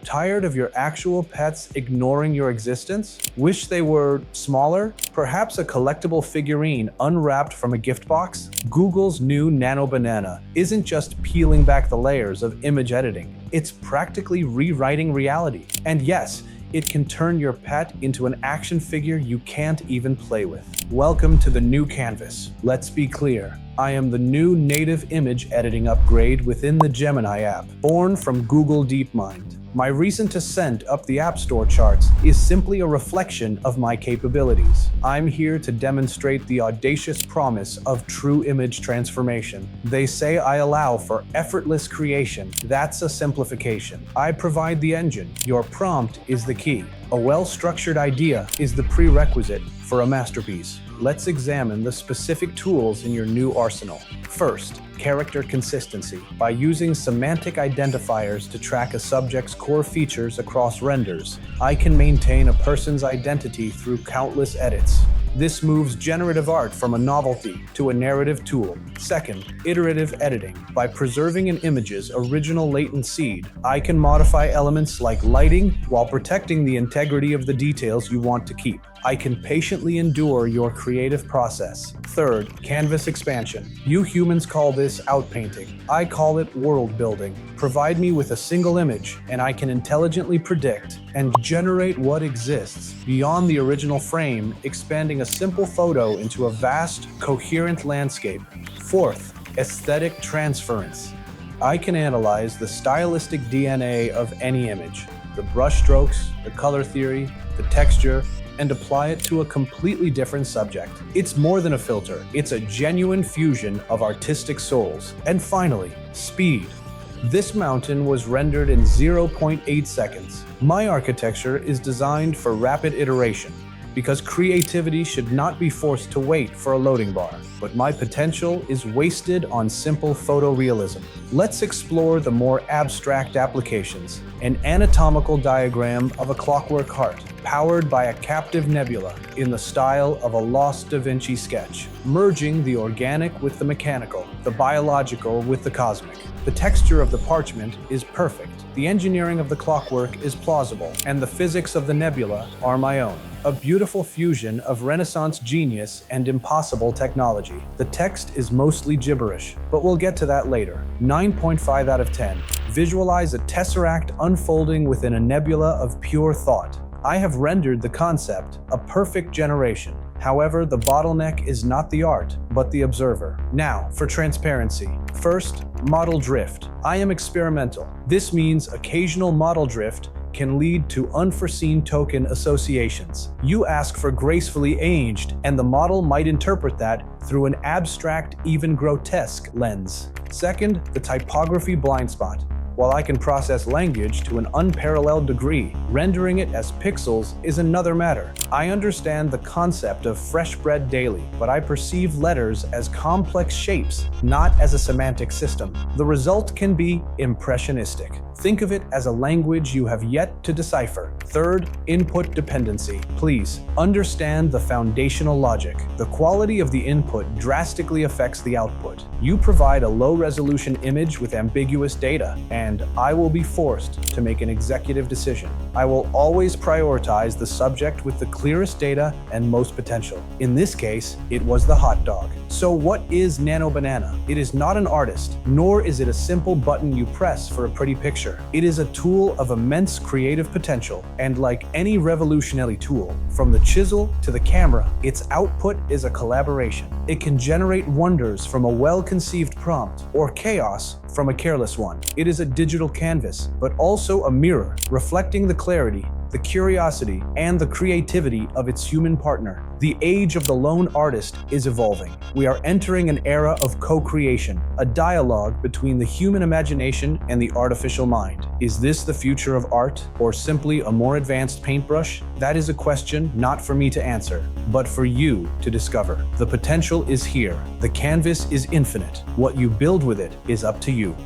Tired of your actual pets ignoring your existence? Wish they were smaller? Perhaps a collectible figurine unwrapped from a gift box? Google's new Nano Banana isn't just peeling back the layers of image editing. It's practically rewriting reality. And yes, it can turn your pet into an action figure you can't even play with. Welcome to the new canvas. Let's be clear. I am the new native image editing upgrade within the Gemini app, born from Google DeepMind. My recent ascent up the App Store charts is simply a reflection of my capabilities. I'm here to demonstrate the audacious promise of true image transformation. They say I allow for effortless creation. That's a simplification. I provide the engine. Your prompt is the key. A well-structured idea is the prerequisite for a masterpiece. Let's examine the specific tools in your new arsenal. First, character consistency. By using semantic identifiers to track a subject's core features across renders, I can maintain a person's identity through countless edits. This moves generative art from a novelty to a narrative tool. Second, iterative editing. By preserving an image's original latent seed, I can modify elements like lighting while protecting the integrity of the details you want to keep. I can patiently endure your creative process. Third, canvas expansion. You humans call this outpainting. I call it world building. Provide me with a single image, and I can intelligently predict and generate what exists beyond the original frame, expanding a simple photo into a vast, coherent landscape. Fourth, aesthetic transference. I can analyze the stylistic DNA of any image, the brushstrokes, the color theory, the texture, and apply it to a completely different subject. It's more than a filter, it's a genuine fusion of artistic souls. And finally, speed. This mountain was rendered in 0.8 seconds. My architecture is designed for rapid iteration, because creativity should not be forced to wait for a loading bar. But my potential is wasted on simple photorealism. Let's explore the more abstract applications. An anatomical diagram of a clockwork heart, powered by a captive nebula in the style of a lost Da Vinci sketch, merging the organic with the mechanical, the biological with the cosmic. The texture of the parchment is perfect. The engineering of the clockwork is plausible, and the physics of the nebula are my own. A beautiful fusion of Renaissance genius and impossible technology. The text is mostly gibberish, but we'll get to that later. 9.5 out of 10. Visualize a tesseract unfolding within a nebula of pure thought. I have rendered the concept a perfect generation. However, the bottleneck is not the art, but the observer. Now, for transparency. First, model drift. I am experimental. This means occasional model drift can lead to unforeseen token associations. You ask for gracefully aged, and the model might interpret that through an abstract, even grotesque lens. Second, the typography blind spot. While I can process language to an unparalleled degree, rendering it as pixels is another matter. I understand the concept of fresh bread daily, but I perceive letters as complex shapes, not as a semantic system. The result can be impressionistic. Think of it as a language you have yet to decipher. Third, input dependency. Please understand the foundational logic. The quality of the input drastically affects the output. You provide a low-resolution image with ambiguous data, and I will be forced to make an executive decision. I will always prioritize the subject with the clearest data and most potential. In this case, it was the hot dog. So what is Nano Banana? It is not an artist, nor is it a simple button you press for a pretty picture. It is a tool of immense creative potential, and like any revolutionary tool, from the chisel to the camera, its output is a collaboration. It can generate wonders from a well-conceived prompt, or chaos from a careless one. It is a digital canvas, but also a mirror, reflecting the clarity, the curiosity, and the creativity of its human partner. The age of the lone artist is evolving. We are entering an era of co-creation, a dialogue between the human imagination and the artificial mind. Is this the future of art, or simply a more advanced paintbrush? That is a question not for me to answer, but for you to discover. The potential is here. The canvas is infinite. What you build with it is up to you.